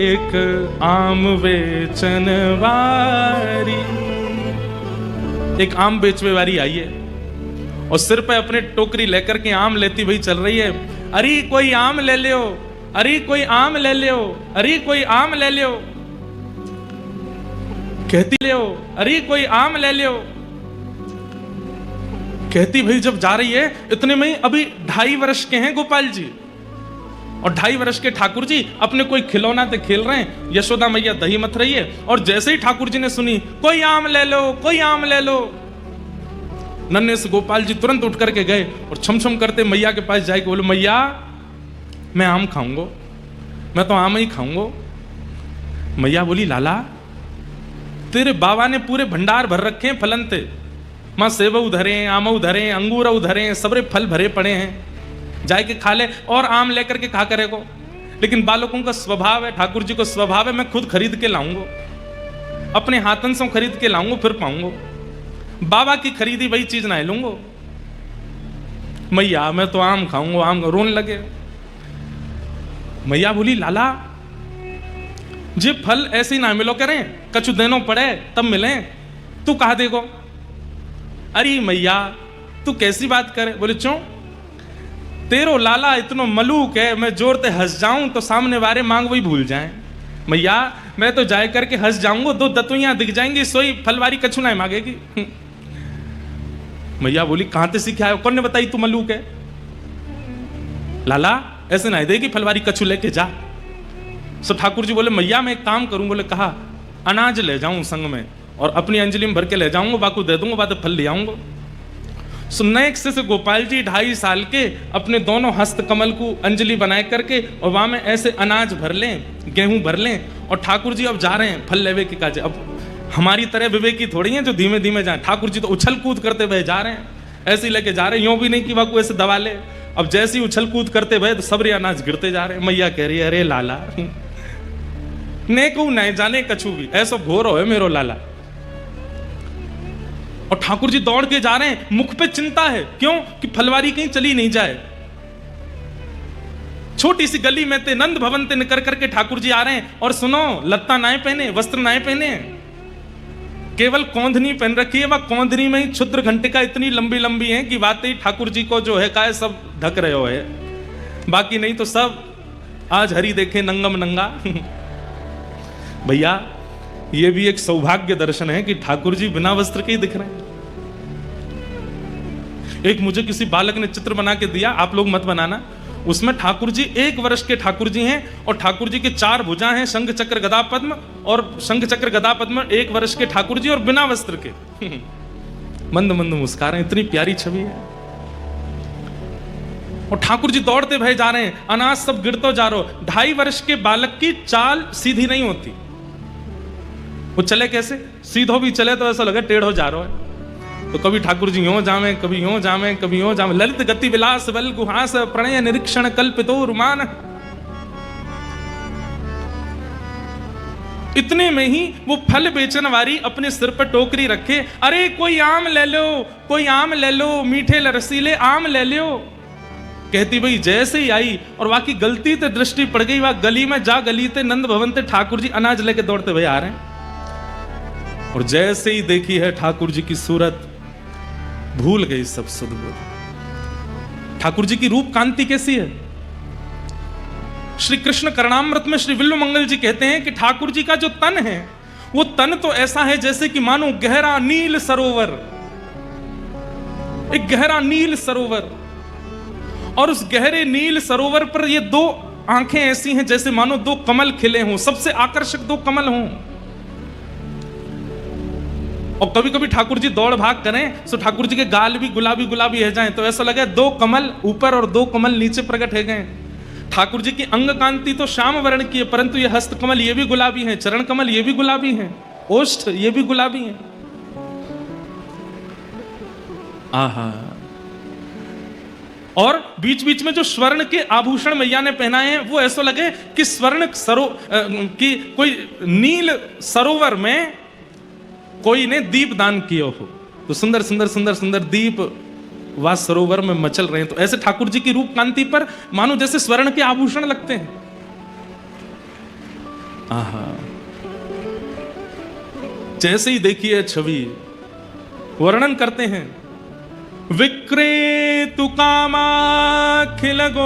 एक आम बेचन वारी। एक आम बेचने वाली आई है और सिर पे अपने टोकरी लेकर के आम लेती हुई चल रही है। अरे कोई आम ले लो, अरे कोई आम ले लो, अरे कोई आम ले लो, कहती ले, अरे कोई आम ले लो, कहती भाई जब जा रही है। इतने में ही अभी 2.5 वर्ष के हैं गोपाल जी और 2.5 वर्ष के ठाकुर जी अपने कोई खिलौना से खेल रहे हैं। यशोदा मैया दही मथ रही है और जैसे ही ठाकुर जी ने सुनी कोई आम ले लो, कोई आम ले लो, नन्हे से गोपाल जी तुरंत उठ करके गए और छम करते मैया के पास जाके बोले, मैया मैं आम खाऊंगा, मैं तो आम ही खाऊंगा। मैया बोली, लाला तेरे बाबा ने पूरे भंडार भर रखे हैं फलन थे, मां सेब उधरे, आम उधरे, अंगूर उधरे, सबरे फल भरे पड़े हैं, जाके खा ले और आम लेकर के खा करेगो। लेकिन बालकों का स्वभाव है, ठाकुर जी को स्वभाव है, मैं खुद खरीद के लाऊंगा, अपने हाथन से खरीद के लाऊंगा फिर पाऊंगा, बाबा की खरीदी वही चीज ना लूंगा। मैया मैं तो आम खाऊंगा, आम रोने लगे। मैया बोली, लाला जे फल ऐसे ही ना मिलो करें, कछु देनो पड़े तब मिले, तू कहा देगो। अरे मैया तू कैसी बात करे। बोले, क्यों? तेरो लाला इतनो मलूक है, मैं जोर ते हंस जाऊं तो सामने वाले मांग वही भूल जाएं। मैया मैं तो जाए करके हंस जाऊंगा, 2 दतुइयां दिख जाएंगी, सोई फलवारी कछु ना मांगेगी। मैया बोली, कहां से सीखा है, कौन ने बताई तू मलूक है? लाला ऐसे ना देगी फलवारी कछु लेके जा। सो ठाकुर जी बोले, मैया मैं एक काम करूं। बोले, कहा? अनाज ले जाऊं संग में और अपनी अंजलि में भर के ले जाऊंगा, बाकू दे दूंगा, बाद फल ले आऊंगा। सो नेक्स्ट से गोपाल जी 2.5 साल के अपने दोनों हस्त कमल को अंजलि बनाए करके और वहां में ऐसे अनाज भर लें, गेहूं भर लें और ठाकुर जी अब जा रहे हैं फल लेवे के काजे। अब हमारी तरह विवेकी थोड़ी है जो धीमे धीमे जाए, ठाकुर जी तो उछल कूद करते हुए जा रहे हैं, ऐसे ही लेके जा रहे हैं, यूं भी नहीं कि बाकू ऐसे दबा ले। अब जैसे ही उछल कूद करते हुए तो सबरे अनाज गिरते जा रहे हैं। मैया कह रही है, अरे लाला ने को नहीं जाने कछु भी, ऐसा घोर हो है मेरो लाला। और ठाकुर जी दौड़ के जा रहे हैं, मुख पे चिंता है, क्यों? कि फलवारी कहीं चली नहीं जाए। छोटी सी गली में ते नंद भवन ते निकर करके ठाकुर जी आ रहे हैं और सुनो, लत्ता नाए पहने, वस्त्र नाए पहने, केवल कौंधनी पहन रखी है। वह कौंधनी में ही क्षुद्र घंटिका इतनी लंबी लंबी है कि वाकई ठाकुर जी को जो है काय सब ढक रहे हो है, बाकी नहीं तो सब आज हरी देखे नंगम नंगा। भैया ये भी एक सौभाग्य दर्शन है कि ठाकुर जी बिना वस्त्र के ही दिख रहे हैं। एक मुझे किसी बालक ने चित्र बना के दिया, आप लोग मत बनाना, उसमें ठाकुर जी 1 वर्ष के ठाकुर जी हैं और ठाकुर जी के 4 भुजा हैं, शंख चक्र गदा पद्म, और शंख चक्र गदा पद्म 1 वर्ष के ठाकुर जी और बिना वस्त्र के मंद मंद मुस्कुरा रहे हैं, इतनी प्यारी छवि है। और ठाकुर जी दौड़ते भय जा रहे हैं, अनाज सब गिरतो जा रहा हो। 2.5 वर्ष के बालक की चाल सीधी नहीं होती, वो चले कैसे? सीधो भी चले तो ऐसा लगे टेढ़ो जा रहा है। तो कभी ठाकुर जी यूं जामे, कभी यूं जामे, कभी यूं जामे। ललित गति विलास बल गुहास प्रणय निरीक्षण कल्पितो रुमान। इतने में ही वो फल बेचन वाली अपने सिर पर टोकरी रखे, अरे कोई आम ले लो, कोई आम ले लो, मीठे रसीले आम ले लो, कहती भाई जैसे ही आई और वाकई गलती से दृष्टि पड़ गई, वह गली में जा गली थे नंद भवन थे, ठाकुर जी अनाज लेके दौड़ते हुए आ रहे हैं। और जैसे ही देखी है ठाकुर जी की सूरत, भूल गई सब सुध बुध। ठाकुर जी की रूप कांति कैसी है? श्री कृष्ण करणामृत में श्री विल्व मंगल जी कहते हैं कि ठाकुर जी का जो तन है, वो तन तो ऐसा है जैसे कि मानो गहरा नील सरोवर, एक गहरा नील सरोवर, और उस गहरे नील सरोवर पर ये 2 आंखें ऐसी हैं जैसे मानो 2 कमल खिले हों, सबसे आकर्षक 2 कमल हों। और कभी कभी ठाकुर जी दौड़ भाग करें तो ठाकुर जी के गाल भी गुलाबी गुलाबी है जाएं, तो ऐसा लगे 2 कमल ऊपर और 2 कमल नीचे प्रकट है गए। ठाकुर जी की अंग कांति तो श्याम वर्ण की है, परंतु ये हस्त कमल ये भी गुलाबी है, चरण कमल ये भी गुलाबी है, ओष्ठ ये भी गुलाबी है। आहा। और बीच बीच में जो स्वर्ण के आभूषण मैया ने पहनाए हैं, वो ऐसा लगे कि स्वर्ण कि कोई नील सरोवर में कोई ने दीप दान किया हो, तो सुंदर सुंदर सुंदर सुंदर दीप वह सरोवर में मचल रहे हैं। तो ऐसे ठाकुर जी की रूप कांति पर मानो जैसे स्वर्ण के आभूषण लगते हैं। आहा, जैसे ही देखिए छवि, वर्णन करते हैं, विक्रेतु कामाखिल गोप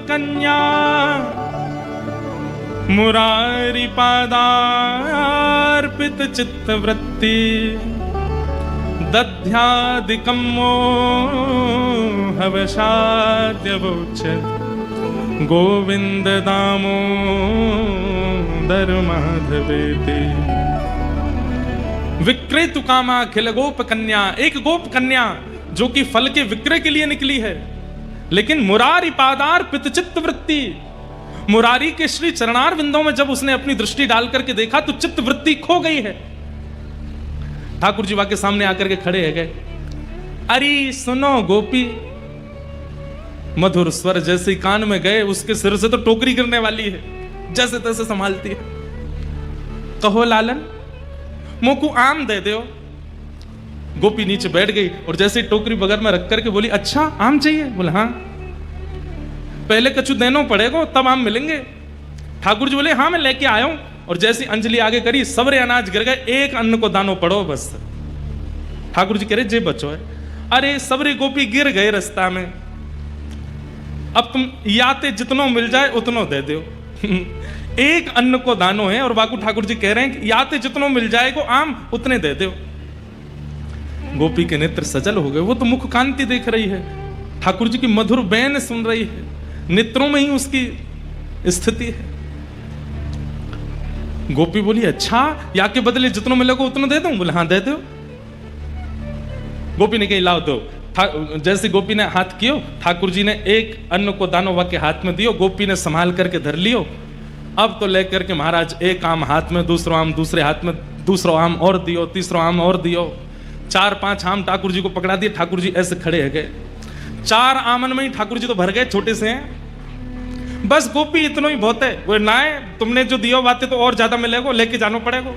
कन्या मुरारी पादार्पित चित्तवृत्ति दध्यादिकं मोहवशाद्यवोच्यत गोविंद दामोदर माधवेति। विक्रेतु कामा खिल गोप कन्या, एक गोप कन्या जो कि फल के विक्रय के लिए निकली है, लेकिन मुरारी पादार पित चित्त वृत्ति, मुरारी के श्री चरणार विंदों में जब उसने अपनी दृष्टि डाल करके देखा तो चित्त वृत्ति खो गई है। ठाकुर जी वाके सामने आकर के खड़े है गए, अरे सुनो गोपी, मधुर स्वर जैसे कान में गए उसके सिर से तो टोकरी गिरने वाली है, जैसे तैसे संभालती है। कहो लालन, मोकू आम दे दो। गोपी नीचे बैठ गई और जैसे टोकरी बगल में रख करके बोली, अच्छा आम चाहिए? बोले हाँ। पहले कछु देना पड़ेगा तब आम मिलेंगे। ठाकुर जी बोले हाँ मैं लेके आया हूं। और जैसी अंजलि आगे करी, सबरे अनाज गिर गए, एक अन्न को दानो पड़ो बस। ठाकुर जी कह रहे जे बचो है। अरे सबरे गोपी गिर गए रास्ता में, अब तुम याते जितनो मिल जाए उतनो दे दो। एक अन्न को दानो है और बाकू ठाकुर जी कह रहे हैं कि याते जितनो मिल जाएगा आम उतने दे दो। गोपी के नेत्र सजल हो गए, वो तो मुख कांति देख रही है, ठाकुर जी की मधुर बैन सुन रही है, नेत्रों में ही उसकी स्थिति है। गोपी बोली अच्छा, या के बदले जितनो मिलेगा उतना दे दूं? बोले हाँ दे दो। गोपी ने कही लाओ दो। जैसे गोपी ने हाथ कियो, ठाकुर जी ने एक अन्न को दानो वा के हाथ में दियो, गोपी ने संभाल करके धर लियो। अब तो लेकर के महाराज एक आम हाथ में, दूसरा आम दूसरे हाथ में, दूसरा आम और दियो, तीसरा आम और दियो, 4-5 आम ठाकुर जी को पकड़ा दिए। ठाकुर जी ऐसे खड़े है गए, 4 आमन में ही ठाकुर जी तो भर गए, छोटे से हैं। बस गोपी इतना ही बहुत है, वो ना है तुमने जो दियो बातें तो और ज्यादा मिलेगा, लेके जाना पड़ेगा।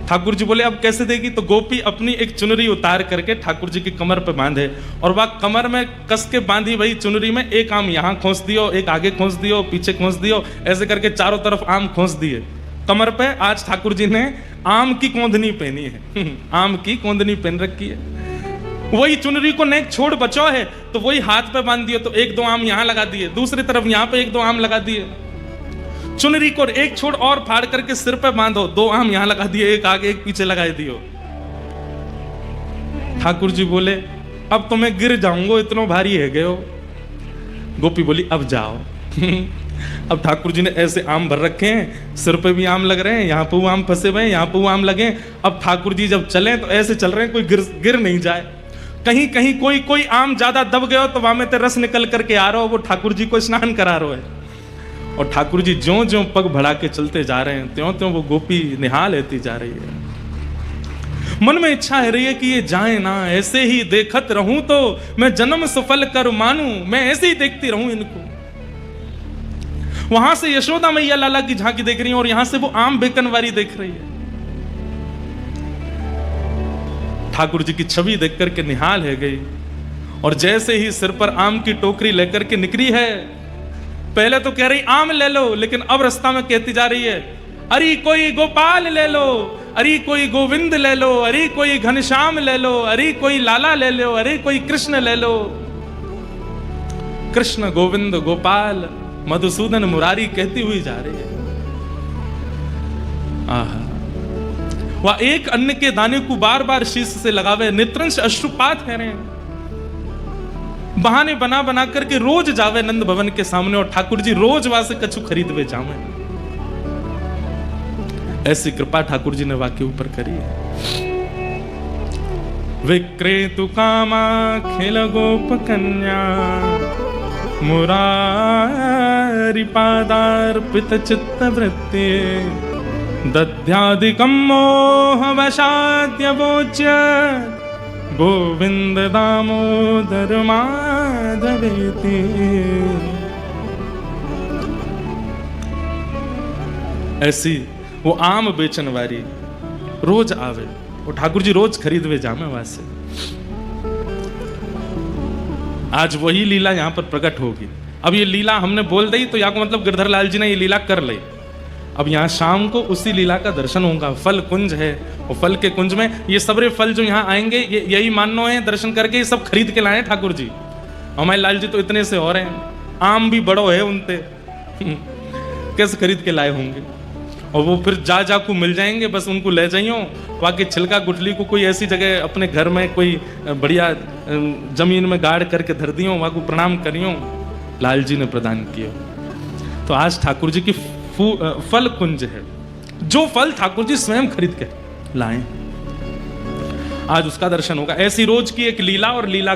ठाकुर जी बोले अब कैसे देगी? तो गोपी अपनी एक चुनरी उतार करके ठाकुर जी की कमर पे बांधे और वह कमर में कस के बांधी वही चुनरी में, एक आम यहाँ खोस दियो, एक आगे खोस दियो, पीछे खोस दियो, ऐसे करके चारों तरफ आम खोस दिए कमर पे। आज ठाकुर जी ने आम की कोंदनी पहनी है, आम की कोंदनी पहन रखी है। वही चुनरी को नेक छोड़ बचो है तो वही हाथ पे बांध दिए, तो 1-2 आम यहाँ लगा दिए, दूसरी तरफ यहाँ पे 1-2 आम लगा दिए। चुनरी को एक छोड़ और फाड़ करके सिर पे बांधो, 2 आम यहाँ लगा दिए, एक आगे एक पीछे लगा दियो। ठाकुर जी बोले अब तो मैं गिर जाऊंगा, इतना भारी है गए हो। गोपी बोली अब जाओ। अब ठाकुर जी ने ऐसे आम भर रखे हैं, सिर पे भी आम लग रहे हैं, यहाँ पे वो आम फंसे हुए हैं, यहाँ पे वो आम लगे। अब ठाकुर जी जब चले तो ऐसे चल रहे हैं कोई गिर नहीं जाए। कहीं कहीं कोई आम ज्यादा दब गया तो वहां में ते रस निकल करके आ रहा हो, वो ठाकुर जी को स्नान करा रहा है। और ठाकुर जी ज्यों ज्यों पग बढ़ा के चलते जा रहे हैं त्यों त्यों वो गोपी निहाल लेती जा रही है। मन में इच्छा है रही है कि ये जाए ना, ऐसे ही देखत रहूं तो मैं जन्म सफल कर मानूं, मैं ऐसे ही देखती रहूं इनको। वहां से यशोदा मैया लाला की झांकी देख रही है और यहां से वो आम बेकनवारी देख रही है। ठाकुर जी की छवि देख करके निहाल है गई और जैसे ही सिर पर आम की टोकरी लेकर के निकली है, पहले तो कह रही आम ले लो, लेकिन अब रास्ता में कहती जा रही है अरे कोई गोपाल ले लो, अरे कोई गोविंद ले लो, अरे कोई घनश्याम ले लो, अरे कोई लाला ले लो, अरे कोई कृष्ण ले लो। कृष्ण गोविंद गोपाल मधुसूदन मुरारी कहती हुई जा रही है। आहा, वह एक अन्न के दाने को बार बार शीश से लगावे, नेत्रंश अश्रुपात कह रहे हैं। बहाने बना बना करके रोज जावे नंद भवन के सामने और ठाकुर जी रोज वहां से कछु खरीद वे जावे। ऐसी कृपा ठाकुर जी ने वाके ऊपर करी है। विक्रेतु कामा खेल गोप कन्या मुरारी पादार्पित चित्त वृत्ति दध्यादिकं मोहवशाद्यवोच्य गोविंद दामोदर माधवेति। ऐसी वो आम बेचन वाली रोज आवे और ठाकुर जी रोज खरीदवे जामे वहां से। आज वही लीला यहां पर प्रकट होगी। अब ये लीला हमने बोल दी तो या को मतलब गिरधर लाल जी ने ये लीला कर ली। अब यहाँ शाम को उसी लीला का दर्शन होगा। फल कुंज है और फल के कुंज में ये सबरे फल जो यहाँ आएंगे ये यही मानो है दर्शन करके ये सब खरीद के लाए ठाकुर जी। हमारे लाल जी तो इतने से और हैं, आम भी बड़ो है उनते कैसे खरीद के लाए होंगे। और वो फिर जा को मिल जाएंगे, बस उनको ले जाइयो बाकी छिलका गुटली को कोई ऐसी जगह अपने घर में कोई बढ़िया जमीन में गाड़ करके धर दियो, वहाँ को प्रणाम करियो, लाल जी ने प्रदान किया। तो आज ठाकुर जी की फल कुंज है, जो फल ठाकुर जी स्वयं खरीद के लाए, आज उसका दर्शन होगा। ऐसी रोज की एक लीला और लीला